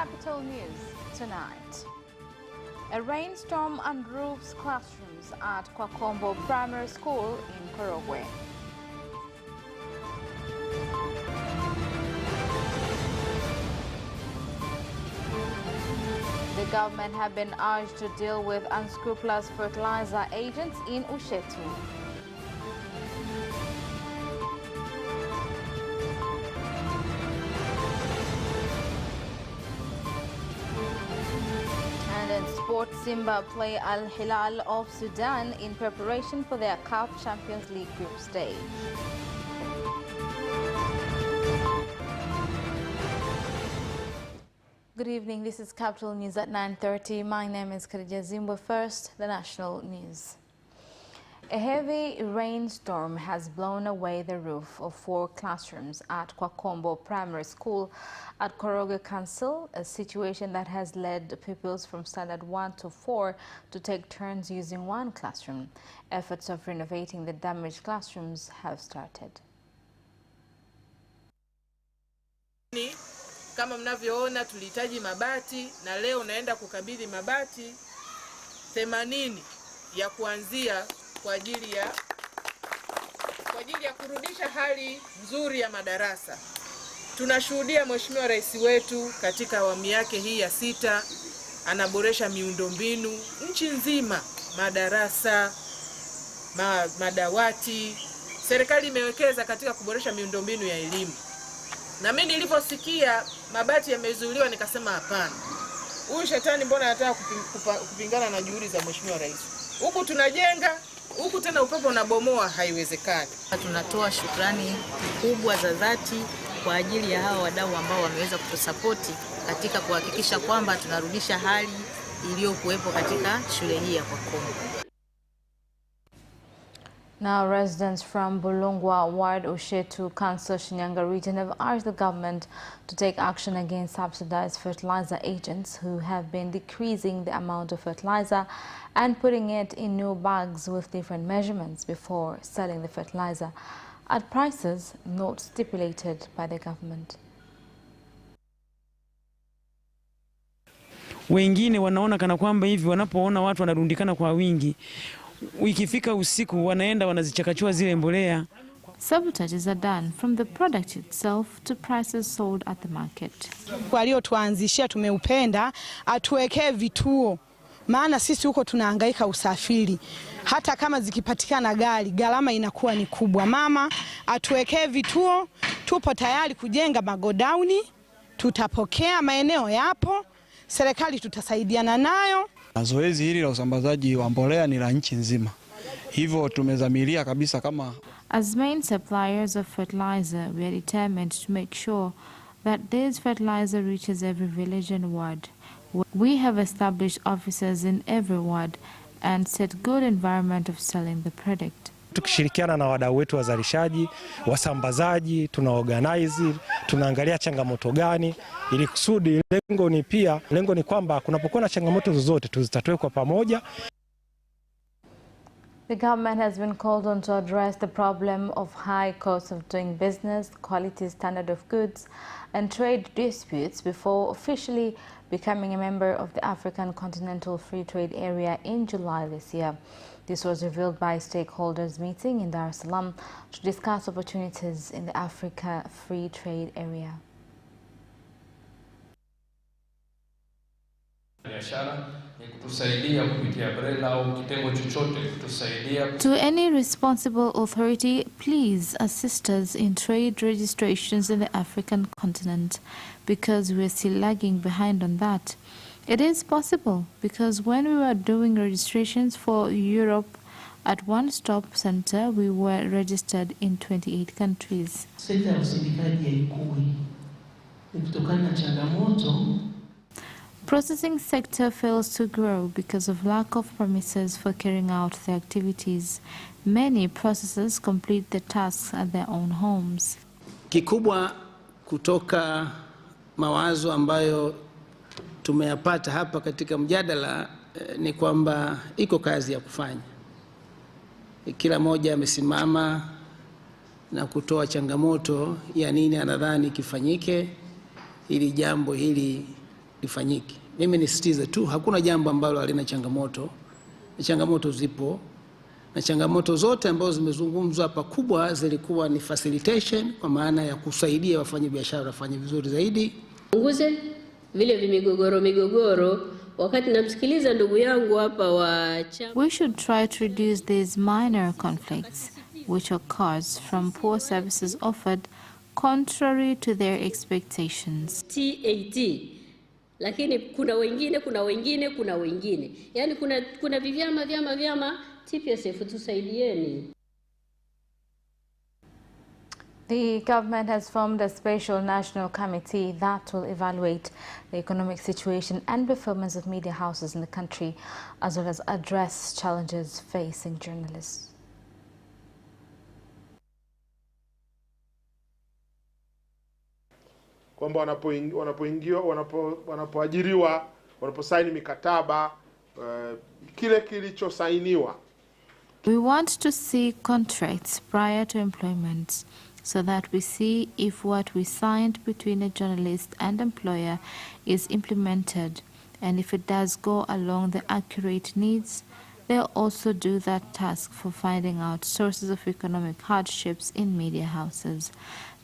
Capital News tonight. A rainstorm unroofs classrooms at Kwakombo Primary School in Korogwe. The government have been urged to deal with unscrupulous fertilizer agents in Ushetu. And in sports, Simba play Al Hilal of Sudan in preparation for their CAF Champions League group stage. Good evening, this is Capital News at 9:30. My name is Khadija Zimbo. First, the national news. A heavy rainstorm has blown away the roof of 4 classrooms at Kwakombo Primary School at Korogwe Council, a situation that has led pupils from standard 1 to 4 to take turns using one classroom. Efforts of renovating the damaged classrooms have started. Kama mnavyoona tulihitaji mabati na leo naenda kukabidhi mabati 80 ya kuanzia kwa ajili ya kurudisha hali nzuri ya madarasa. Tunashuhudia Mheshimiwa Rais wetu katika awamu yake hii ya 6 anaboresha miundombinu nchi nzima, madarasa, madawati. Serikali imewekeza katika kuboresha miundombinu ya elimu. Na mimi niliposikia mabati yamezuiliwa nikasema hapana. Huyu shetani mbona anataka kupingana na juhudi za Mheshimiwa Rais? Huku tunajenga, huku tena upepo unabomoa, haiwezekani. Tunatoa shukrani kubwa za dhati kwa ajili ya hawa wadau ambao wameweza kutusapoti katika kuhakikisha kwamba tunarudisha hali iliyokuwepo katika shule hii ya Kwakombo. Now, residents from Bulungwa Ward, Ushetu, Council, Shinyanga region have urged the government to take action against subsidized fertilizer agents who have been decreasing the amount of fertilizer and putting it in new bags with different measurements before selling the fertilizer at prices not stipulated by the government. Wengine wanaona kana kwamba hivi wanapoona watu wanarundikana kwa wingi, ikifika usiku wanaenda wanazichakachua zile mbolea. Sabotages are done from the product itself to prices sold at the market. Waliotuanzishia tumeupenda, atuwekee vituo, maana sisi huko tunahangaika usafiri. Hata kama zikipatikana gari, gharama inakuwa ni kubwa. Mama, atuwekee vituo, tupo tayari kujenga magodauni, tutapokea, maeneo yapo, serikali tutasaidiana nayo. Zoezi hili la usambazaji wa mbolea ni la nchi nzima. Hivyo tumezamiria kabisa kama as main suppliers of fertilizer, we are determined to make sure that this fertilizer reaches every village and ward. We have established officers in every ward and set good environment of selling the product. Tukishirikiana na wadau wetu wazalishaji, wasambazaji, tunaorganize, tunaangalia changamoto gani ili kusudi lengo ni kwamba kunapokuwa na changamoto zozote tuzitatue kwa pamoja. The government has been called on to address the problem of high cost of doing business, quality standard of goods and trade disputes before officially becoming a member of the African Continental Free Trade Area in July this year. This was revealed by a stakeholders meeting in Dar es Salaam to discuss opportunities in the Africa Free Trade Area. To any responsible authority, please assist us in trade registrations in the African continent because we are still lagging behind on that. It is possible because when we were doing registrations for Europe at One Stop Center, we were registered in 28 countries. Processing sector fails to grow because of lack of premises for carrying out their activities. Many processors complete the tasks at their own homes. Kikubwa kutoka mawazo ambayo tumeyapata hapa katika mjadala ni kwamba iko kazi ya kufanya. Kila mmoja amesimama na kutoa changamoto ya nini anadhani kifanyike ili jambo hili lifanyike. Mimi nisitize tu, hakuna jambo ambalo halina changamoto. Changamoto zipo, na changamoto zote ambazo zimezungumzwa hapa kubwa zilikuwa ni facilitation, kwa maana ya kusaidia wafanyabiashara wafanye vizuri zaidi. Punguze vile migogoro. Wakati namsikiliza ndugu yangu hapa wa chama, we should try to reduce these minor conflicts which occurs from poor services offered contrary to their expectations. TAT. Lakini kuna wengine. Yaani kuna vyama TPSF tusaidieni. The government has formed a special national committee that will evaluate the economic situation and performance of media houses in the country, as well as address challenges facing journalists. Kwamba wanapoajiriwa, wanaposaini mikataba, kile kilichosainiwa. We want to see contracts prior to employment so that we see if what we signed between a journalist and employer is implemented, and if it does go along the accurate needs, they'll also do that task for finding out sources of economic hardships in media houses.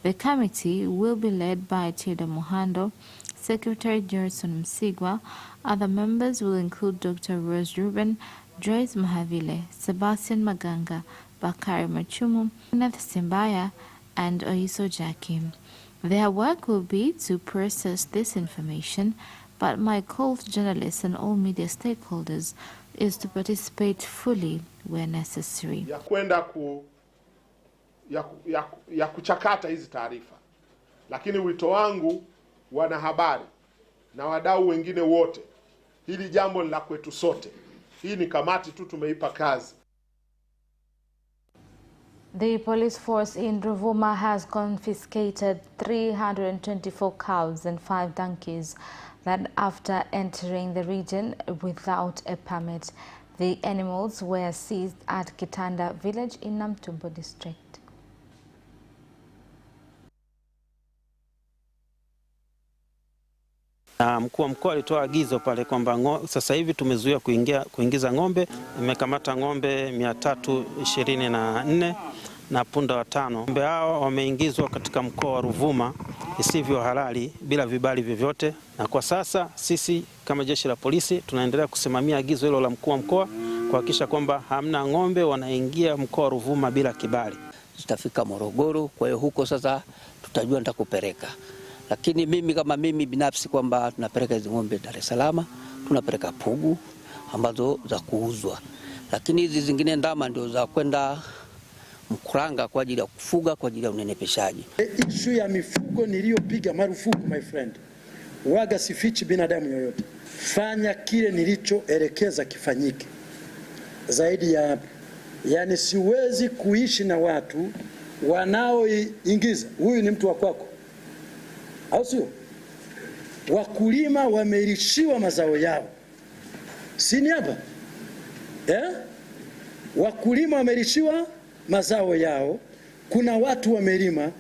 The committee will be led by Tilda Mohando, Secretary Gerson Msigwa. Other members will include Dr. Rose Ruben, Joyce Mahavile, Sebastian Maganga, Bakari Machumu, Kenneth Simbaya, and Oiso Jakim. Their work will be to process this information, but my call to journalists and all media stakeholders is to participate fully where necessary. Ya kuchakata hizi taarifa. Lakini wito wangu wanahabari na wadau wengine wote, hili jambo ni la kwetu sote. Hii ni kamati tu tumeipa kazi. The police force in Ruvuma has confiscated 324 cows and 5 donkeys that after entering the region without a permit. The animals were seized at Kitanda village in Namtumbo district. Mkuu wa mkoa alitoa agizo pale kwamba sasa hivi tumezuia kuingiza ng'ombe. Imekamata ng'ombe 324 na punda 5. Ng'ombe hao wameingizwa katika mkoa wa Ruvuma isivyo halali bila vibali vyovyote, na kwa sasa sisi kama jeshi la polisi tunaendelea kusimamia agizo hilo la mkuu wa mkoa kuhakikisha kwamba hamna ng'ombe wanaingia mkoa wa Ruvuma bila kibali. Tutafika Morogoro, kwa hiyo huko sasa tutajua nitakupeleka. Lakini mimi kama mimi binafsi kwamba tunapeleka hizo ng'ombe Dar es Salaam, tunapeleka Pugu ambazo za kuuzwa. Lakini hizi zingine ndama ndio za kwenda Mkuranga kwa ajili ya kufuga, kwa ajili ya unenepeshaji. Issue ya mifugo niliyopiga marufuku, my friend. Waga sifichi binadamu yoyote. Fanya kile nilichoelekeza kifanyike. Zaidi ya hapo, yani siwezi kuishi na watu wanaoingiza. Huyu ni mtu wa kwako, au sio? Wakulima wamelishiwa mazao yao, si ni hapa? Wakulima wamelishiwa mazao yao, kuna watu wamelima.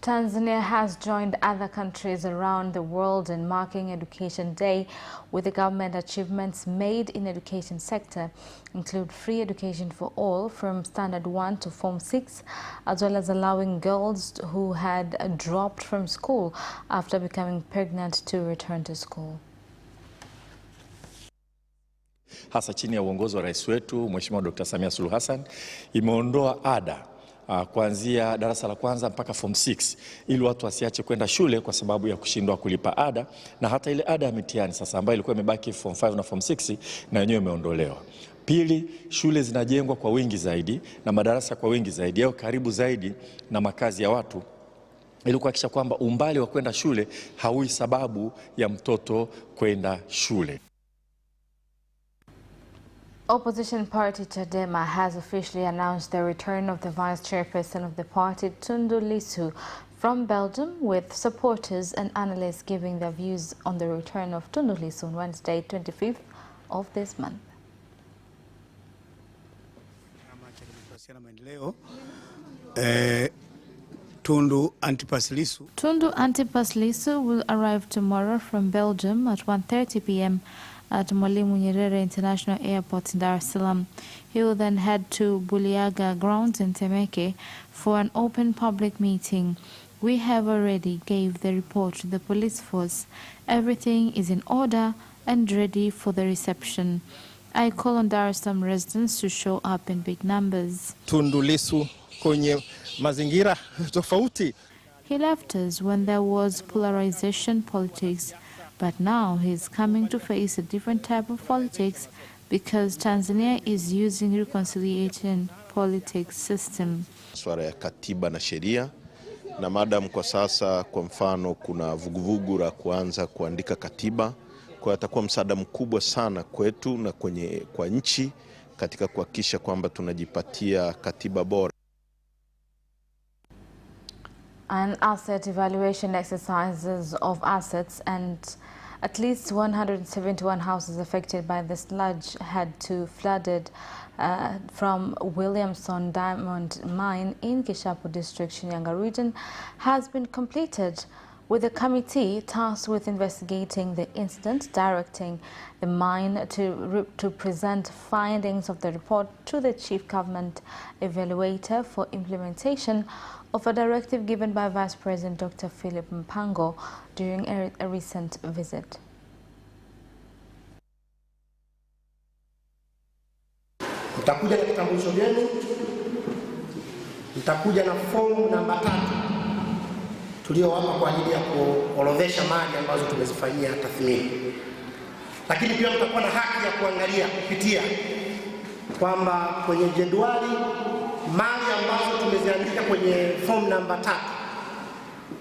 Tanzania has joined other countries around the world in marking Education Day, with the government achievements made in education sector include free education for all from Standard 1 to Form 6, as well as allowing girls who had dropped from school after becoming pregnant to return to school. Hasa chini ya uongozi wa rais wetu Mheshimiwa Dr. Samia Suluhu Hassan imeondoa ada kuanzia darasa la kwanza mpaka Form 6 ili watu wasiache kwenda shule kwa sababu ya kushindwa kulipa ada, na hata ile ada ya mitihani sasa ambayo ilikuwa imebaki Form 5 na Form 6 na yenyewe imeondolewa. Pili, shule zinajengwa kwa wingi zaidi na madarasa kwa wingi zaidi au karibu zaidi na makazi ya watu, ili kuhakikisha kwamba umbali wa kwenda shule haui sababu ya mtoto kwenda shule. Opposition party Chadema has officially announced the return of the vice chairperson of the party, Tundu Lissu, from Belgium, with supporters and analysts giving their views on the return of Tundu Lissu on Wednesday, 25th of this month. Tundu Antipas Lissu. Tundu Antipas Lissu will arrive tomorrow from Belgium at 1:30 p.m. at Mwalimu Nyerere International Airport in Dar es Salaam. He will then head to Buliaga grounds in Temeke for an open public meeting. We have already gave the report to the police force. Everything is in order and ready for the reception. I call on Dar es Salaam residents to show up in big numbers. Tundu Lissu kwenye mazingira tofauti. He left us when there was polarization politics, but now he's coming to face a different type of politics because Tanzania is using reconciliation politics system. Swala ya katiba na sheria, na madam kwa sasa kwa mfano kuna vuguvugu la kuanza kuandika katiba, kwa atakuwa msaada mkubwa sana kwetu na kwa nchi katika kuhakikisha kwamba tunajipatia katiba bora. An asset evaluation exercises of assets and at least 171 houses affected by the sludge had to flooded from Williamson diamond mine in Kishapu district, Shinyanga region, has been completed, with a committee tasked with investigating the incident directing the mine to present findings of the report to the chief government evaluator for implementation of a directive given by Vice President Dr. Philip Mpango during a recent visit. Mtakuja na kitambulisho gani? Mtakuja na fomu namba 3 tuliowapa kwa ajili ya kuorodhesha mali ambazo tumezifanyia tathmini. Lakini pia mtakuwa na haki ya kuangalia kupitia kwamba kwenye jedwali mali ambazo tumeziandika kwenye fomu namba 3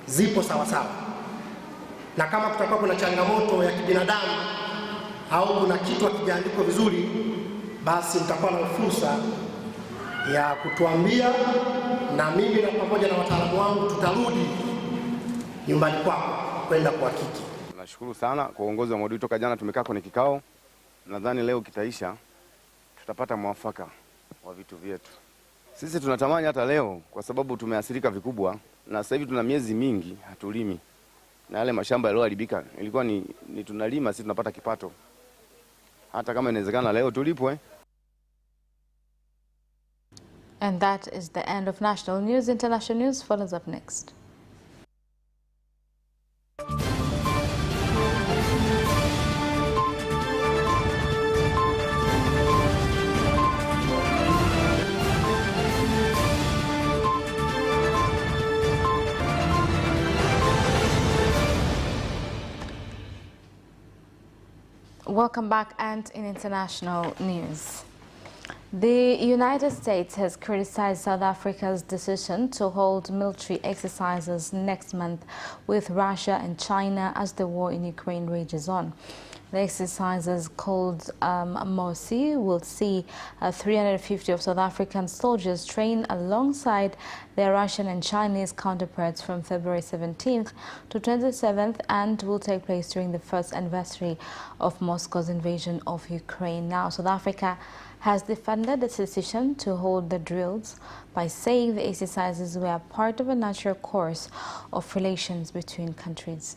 zipo sawa sawa. Na kama kutakuwa kuna changamoto ya kibinadamu au kuna kitu hakijaandikwa vizuri, basi mtakuwa na fursa ya kutuambia, na mimi na pamoja na wataalamu wangu tutarudi nyumbani kwako kwenda kuhakiki. Nashukuru sana kwa uongozi wa mwadui. Toka jana tumekaa kwenye kikao, nadhani leo kitaisha, tutapata mwafaka wa vitu vyetu. Sisi tunatamani hata leo, kwa sababu tumeathirika vikubwa na sasa hivi tuna miezi mingi hatulimi, na yale mashamba yaliyoharibika ilikuwa ni tunalima, sisi tunapata kipato. Hata kama inawezekana leo tulipwe. And that is the end of national news. International news follows up next. Welcome back, and in international news. The United States has criticized South Africa's decision to hold military exercises next month with Russia and China as the war in Ukraine rages on. The exercises, called MOSI, will see 350 of South African soldiers train alongside their Russian and Chinese counterparts from February 17th to 27th, and will take place during the first anniversary of Moscow's invasion of Ukraine. Now, South Africa has defended the decision to hold the drills by saying the exercises were part of a natural course of relations between countries.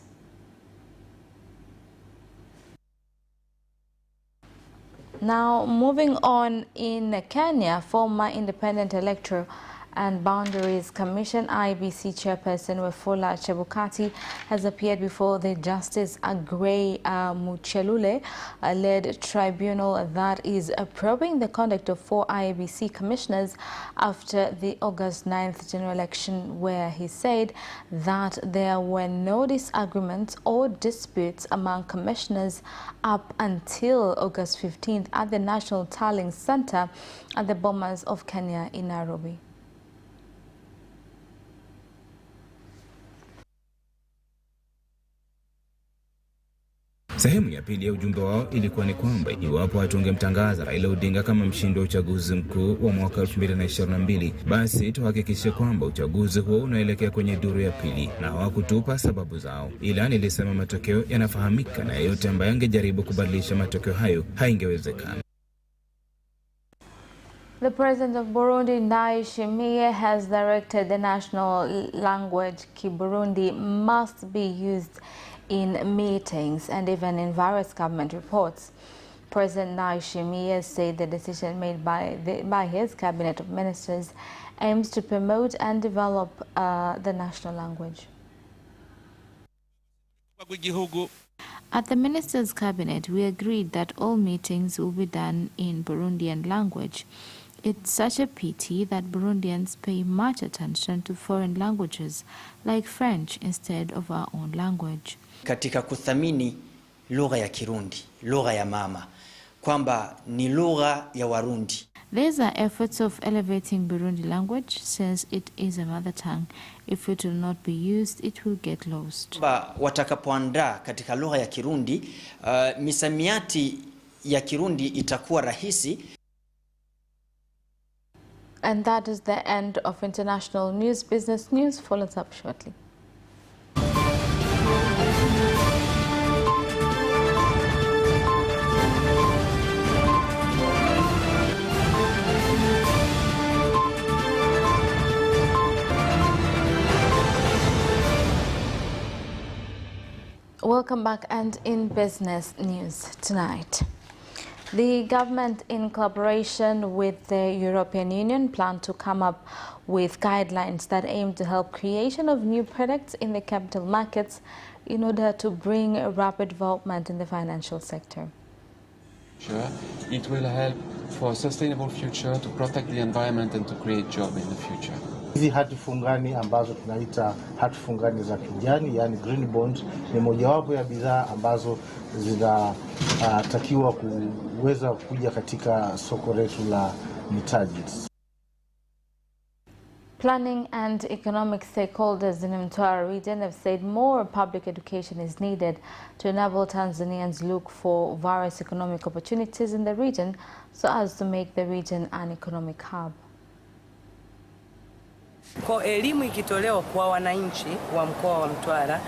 Now, moving on, in Kenya, former Independent Electoral and Boundaries Commission IEBC chairperson Wafula Chebukati has appeared before the Justice Agrey Muchelule-led tribunal that is probing the conduct of 4 IEBC commissioners after the August 9th general election, where he said that there were no disagreements or disputes among commissioners up until August 15th at the National Tallying Center at the Bomas of Kenya in Nairobi. Sehemu ya pili ya ujumbe wao ilikuwa ni kwamba iwapo hatungemtangaza Raila Odinga kama mshindi wa uchaguzi mkuu wa mwaka 2022, basi tuhakikishe kwamba uchaguzi huo unaelekea kwenye duru ya pili, na hawakutupa sababu zao. Ila nilisema matokeo yanafahamika na yeyote ambaye angejaribu kubadilisha matokeo hayo haingewezekana. The president of Burundi, Ndayishimiye, has directed the national language Kiburundi must be used in meetings and even in various government reports. President Ndayishimiye said the decision made by his cabinet of ministers aims to promote and develop the national language. At the ministers' cabinet, we agreed that all meetings will be done in Burundian language. It's such a pity that Burundians pay much attention to foreign languages like French instead of our own language. Katika kuthamini lugha ya Kirundi, lugha ya mama, kwamba ni lugha ya Warundi. These are efforts of elevating Burundi language since it is a mother tongue. If it will not be used, it will get lost. Watakapoandaa katika lugha ya Kirundi, misamiati ya Kirundi itakuwa rahisi. And that is the end of international news. Business news follows up shortly. Welcome back, and in business news tonight. The government, in collaboration with the European Union, plan to come up with guidelines that aim to help creation of new products in the capital markets in order to bring rapid development in the financial sector. It will help for a sustainable future, to protect the environment and to create jobs in the future. Hizi hati fungani ambazo tunaita hati fungani za kijani, yani green bonds, ni mojawapo ya bidhaa ambazo zinatakiwa kuweza kuja katika soko letu la mitaji. Planning and economic stakeholders in the Mtwara region have said more public education is needed to enable Tanzanians look for various economic opportunities in the region so as to make the region an economic hub. Kwa elimu ikitolewa kwa wananchi wa mkoa wa Mtwara,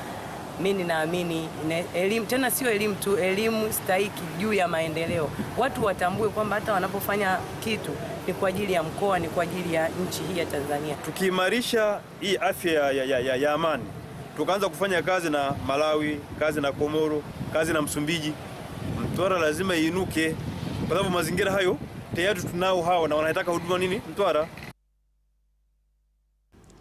mimi ninaamini elimu, tena sio elimu tu, elimu stahiki juu ya maendeleo. Watu watambue kwamba hata wanapofanya kitu ni kwa ajili ya mkoa, ni kwa ajili ya nchi hii ya Tanzania. Tukiimarisha hii afya ya amani, tukaanza kufanya kazi na Malawi, kazi na Komoro, kazi na Msumbiji, Mtwara lazima iinuke, kwa sababu mazingira hayo tayari tunao hao na wanataka huduma nini Mtwara.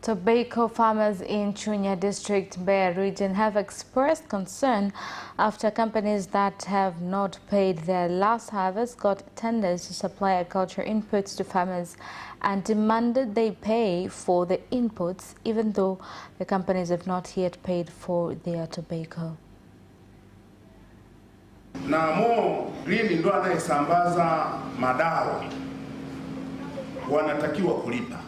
Tobacco farmers in Chunya District, Mbeya region have expressed concern after companies that have not paid their last harvest got tenders to supply agriculture inputs to farmers and demanded they pay for the inputs even though the companies have not yet paid for their tobacco. Na Mo Green ndo anayesambaza madawa, wanatakiwa kulipa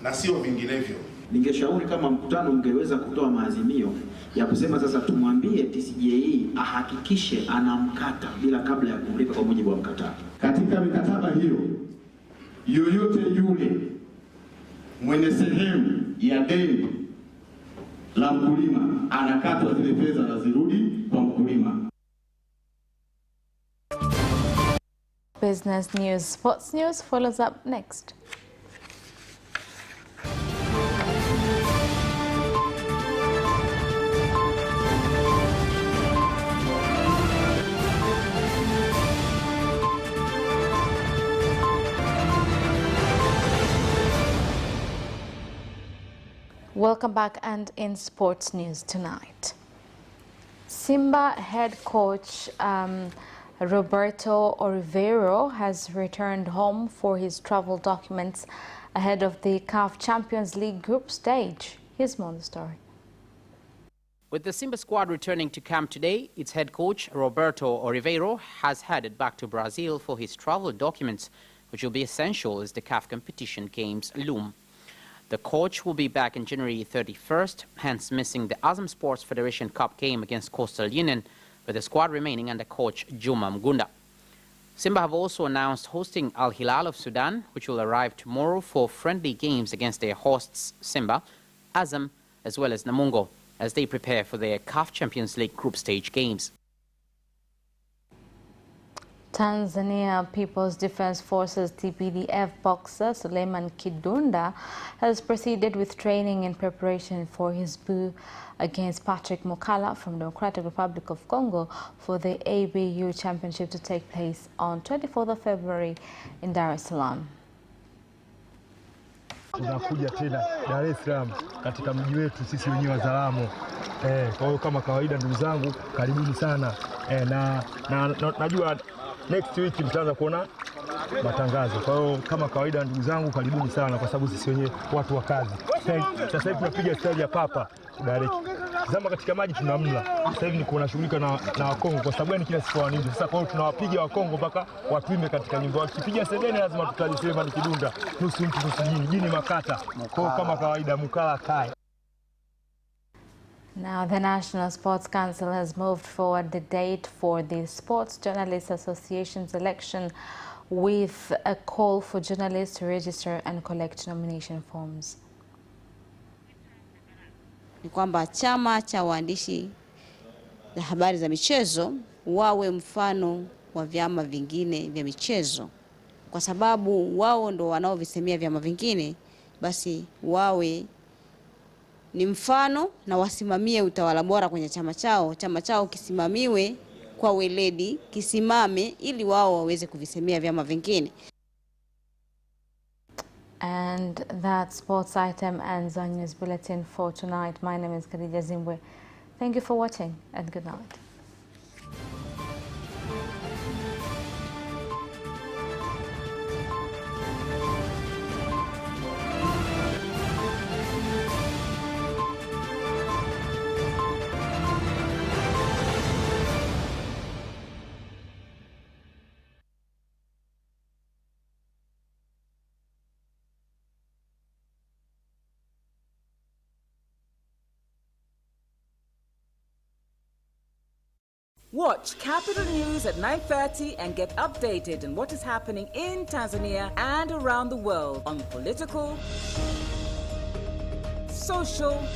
na sio vinginevyo. Ningeshauri kama mkutano ungeweza kutoa maazimio ya kusema sasa tumwambie TCJE ahakikishe anamkata bila kabla ya kulipa kwa mujibu wa mkataba. Katika mikataba hiyo, yoyote yule mwenye sehemu ya deni la mkulima anakatwa zile pesa na zirudi kwa mkulima. Business news. Sports news follows up next. Welcome back, and in sports news tonight. Simba head coach Roberto Oliveira has returned home for his travel documents ahead of the CAF Champions League group stage. Here's more on the story. With the Simba squad returning to camp today, its head coach Roberto Oliveira has headed back to Brazil for his travel documents, which will be essential as the CAF competition games loom. The coach will be back on January 31st, hence missing the Azam Sports Federation Cup game against Coastal Union, with the squad remaining under coach Juma Mgunda. Simba have also announced hosting Al Hilal of Sudan, which will arrive tomorrow for friendly games against their hosts Simba, Azam, as well as Namungo, as they prepare for their CAF Champions League group stage games. Tanzania People's Defense Forces TPDF boxer Suleiman Kidunda has proceeded with training in preparation for his bout against Patrick Mukala from the Democratic Republic of Congo for the ABU Championship to take place on 24th of February in Dar es Salaam. Tunakuja tena Dar es Salaam katika mji wetu sisi wenyewe wa Zalamo. Kwa hiyo kama kawaida ndugu zangu, karibuni sana. Najua next week mtaanza kuona matangazo. Kwa hiyo kama kawaida ndugu zangu, karibuni sana kwa sababu sisi wenyewe watu wa kazi. Sasa hivi tunapiga stage ya papa direct. Zama katika maji tunamla. Sasa hivi niko nashughulika na Wakongo kwa sababu ni kila siku wanini. Sasa kwa hiyo tunawapiga Wakongo mpaka wapime katika nyimbo. Wakipiga sebene lazima tutajisema ni Kidunda. Nusu mtu nusu jini makata. Kwa hiyo kama kawaida Mukala kai. Now, the National Sports Council has moved forward the date for the Sports Journalists Association's election with a call for journalists to register and collect nomination forms. Ni kwamba chama cha waandishi za habari za michezo wawe mfano wa vyama vingine vya michezo, kwa sababu wao ndo wanaovisemea vyama vingine, basi wawe ni mfano na wasimamie utawala bora kwenye chama chao kisimamiwe kwa weledi, kisimame ili wao waweze kuvisemea vyama vingine. And that sports item ends on news bulletin for tonight. My name is Khadija Zimbwe. Thank you for watching and good night. Watch Capital News at 9:30 and get updated on what is happening in Tanzania and around the world on political, social,